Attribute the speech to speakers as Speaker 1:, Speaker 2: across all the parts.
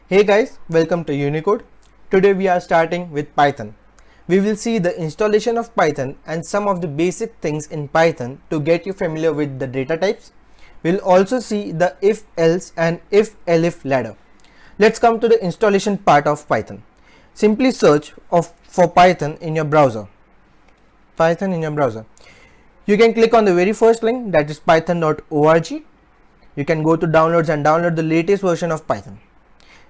Speaker 1: Hey guys, welcome to Unicode. Today we are starting with Python. We will see the installation of Python and some of the basic things in Python to get you familiar with the data types. We'll also see the if-else and if-elif ladder. Let's come to the installation part of Python. Simply search for Python in your browser. Python in your browser. You can click on the very first link, that is python.org. You can go to downloads and download the latest version of Python.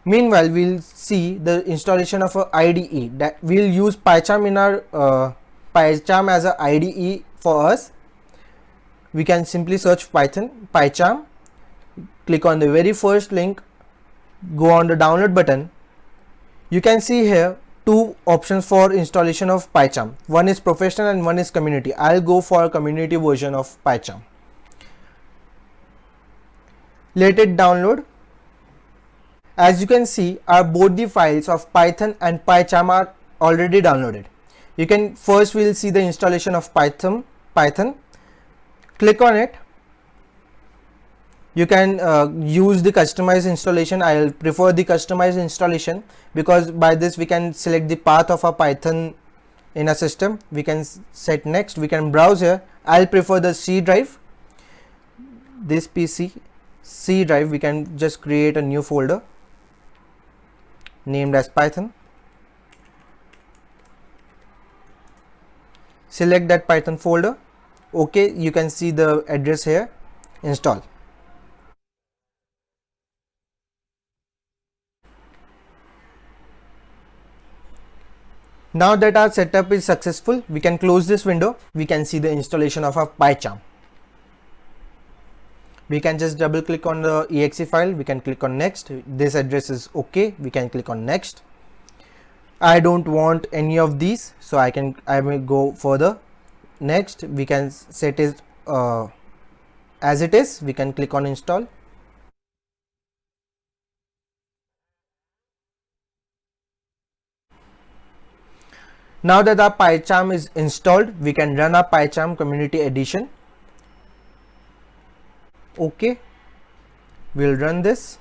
Speaker 1: Meanwhile, we'll see the installation of a IDE. That we'll use PyCharm in our PyCharm as a IDE for us. We can simply search Python, PyCharm, click on the very first link, go on the download button. You can see here two options for installation of PyCharm. One is professional and one is community. I'll go for a community version of PyCharm. Let it download. As you can see, both the files of Python and PyCharm are already downloaded. You can first we'll see the installation of Python. Click on it. You can use the customized installation. I'll prefer the customized installation because by this we can select the path of a Python in a system. We can set next. We can browse here. I'll prefer the C drive. This PC C drive. We can just create a new folder named as Python. Select that Python folder. Okay, you can see the address here. Install. Now that our setup is successful, we can close this window. We can see the installation of our PyCharm. We can just double click on the exe file. We can click on next. This address is okay. We can click on next. I don't want any of these, so I will go further. Next, we can set it as it is. We can click on install. Now that our PyCharm is installed, we can run our PyCharm community edition. Okay, we'll run this,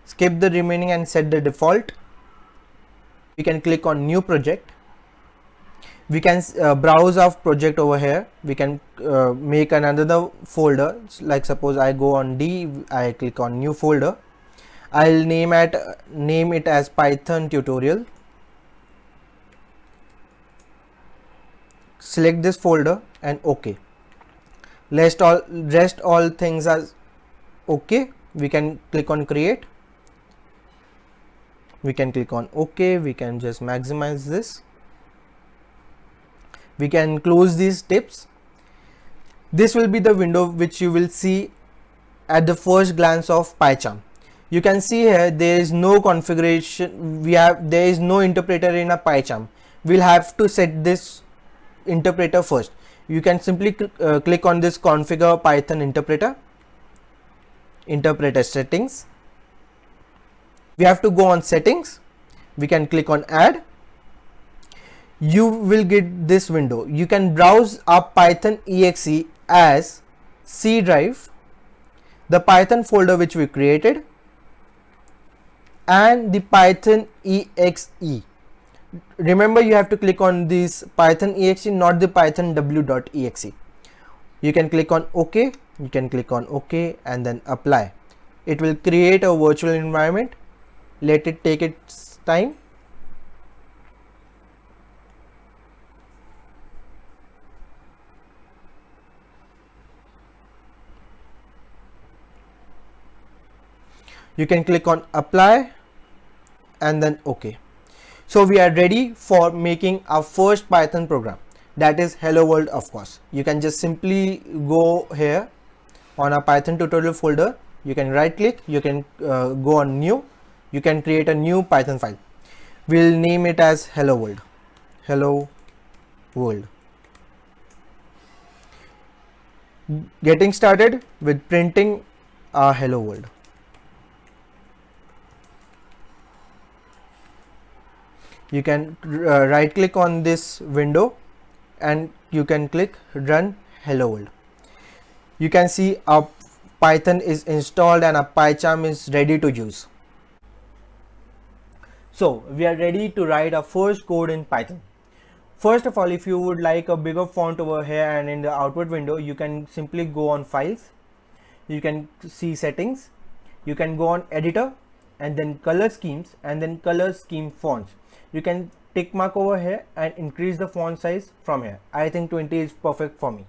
Speaker 1: skip the remaining and set the default. We can click on new project. We can browse our project over here. We can make another folder, like suppose I go on D, I click on new folder. I'll name it as Python tutorial. Select this folder and OK. Rest all things as OK. We can click on create. We can click on OK. We can just maximize this. We can close these tips. This will be the window which you will see at the first glance of PyCharm. You can see here there is no configuration. There is no interpreter in a PyCharm. We'll have to set this interpreter first. You can simply click on this configure Python interpreter settings. We have to go on settings. We can click on add. You will get this window. You can browse up Python exe as C drive, the Python folder which we created, and the Python exe. Remember, you have to click on this Python exe, not the Python w.exe. You can click on OK. You can click on OK and then apply. It will create a virtual environment. Let it take its time. You can click on apply and then OK. So we are ready for making our first Python program, that is hello world. Of course, you can just simply go here on a Python tutorial folder. You can right click, you can go on new, you can create a new Python file. We'll name it as hello world. Hello world. Getting started with printing our hello world. You can right click on this window and you can click run hello world. You can see our Python is installed and our PyCharm is ready to use. So we are ready to write our first code in Python. First of all, if you would like a bigger font over here and in the output window, you can simply go on files, you can see settings, you can go on editor and then color schemes and then color scheme fonts. You can tick mark over here and increase the font size from here. I think 20 is perfect for me.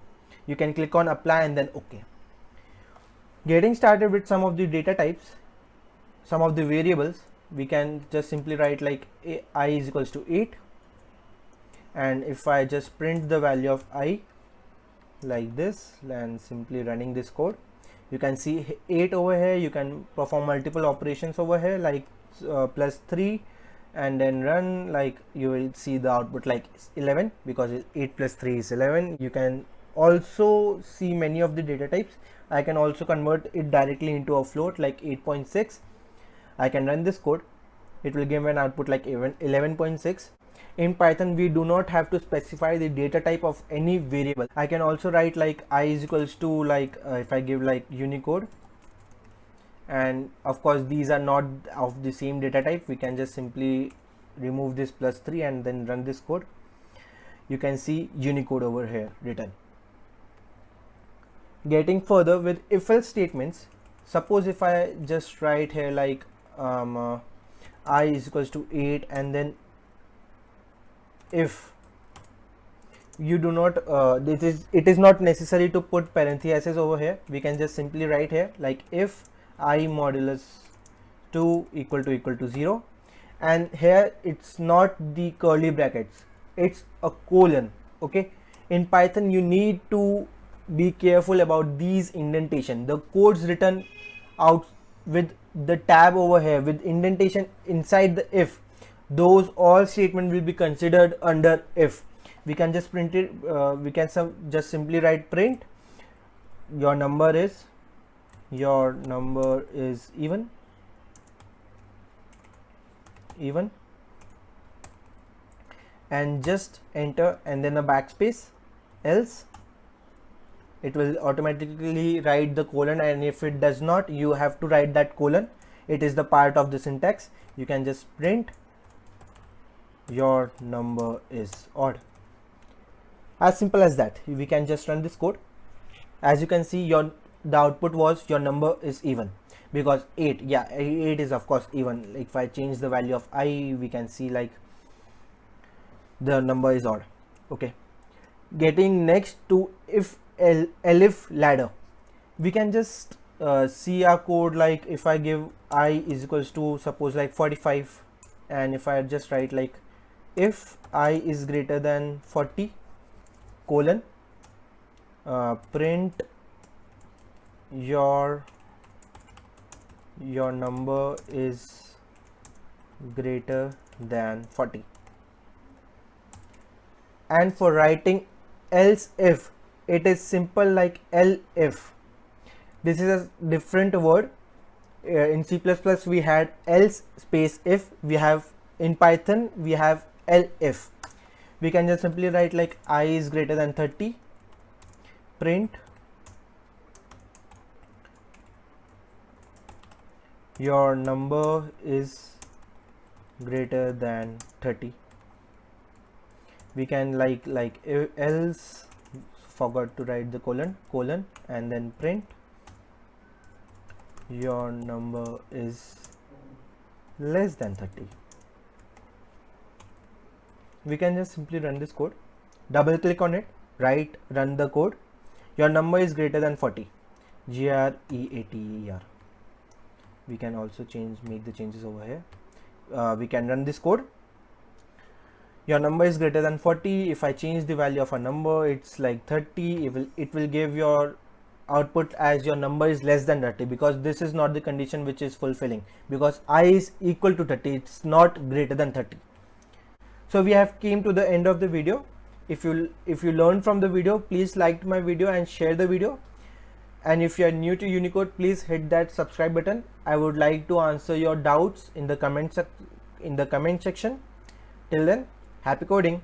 Speaker 1: You can click on apply and then OK. Getting started with some of the data types, some of the variables, we can just simply write like I is equals to 8, and if I just print the value of I like this and simply running this code, you can see 8 over here. You can perform multiple operations over here like plus 3 and then run, like you will see the output like 11 because 8 plus 3 is 11. You can also see many of the data types. I can also convert it directly into a float like 8.6. I can run this code, it will give an output like 11.6. In Python we do not have to specify the data type of any variable. I can also write like I is equals to like if I give like Unicode, and of course these are not of the same data type. We can just simply remove this plus 3 and then run this code. You can see Unicode over here written. Getting further with if else statements, suppose if I just write here like I is equals to 8 and then if you do not it is not necessary to put parentheses over here. We can just simply write here like if I modulus 2 equal to 0, and here it's not the curly brackets, it's a colon. Okay, in Python you need to be careful about these indentation. The codes written out with the tab over here with indentation inside the if, those all statement will be considered under if. We can just print it, we can just simply write print your number is even and just enter and then a backspace, else it will automatically write the colon, and if it does not, you have to write that colon. It is the part of the syntax. You can just print your number is odd. As simple as that. We can just run this code. As you can see, the output was your number is even, because 8 is of course even. If I change the value of I, we can see like the number is odd. Okay, getting next to if elif ladder, we can just see our code like if I give I is equals to suppose like 45, and if I just write like if I is greater than 40 colon print your number is greater than 40. And for writing else if, it is simple like elif. This is a different word. In C++ we had else space if, we have in Python we have elif. We can just simply write like I is greater than 30, print your number is greater than 30. We can like else, forgot to write the colon and then print your number is less than 30. We can just simply run this code, double click on it, run the code. Your number is greater than 40, GREATER. We can also make the changes over here. We can run this code. Your number is greater than 40. If I change the value of a number, it's like 30. It will give your output as your number is less than 30, because this is not the condition which is fulfilling, because I is equal to 30. It's not greater than 30. So we have came to the end of the video. If you learned from the video, please like my video and share the video. And if you are new to Unicode, please hit that subscribe button. I would like to answer your doubts in the comment section. Till then, happy coding.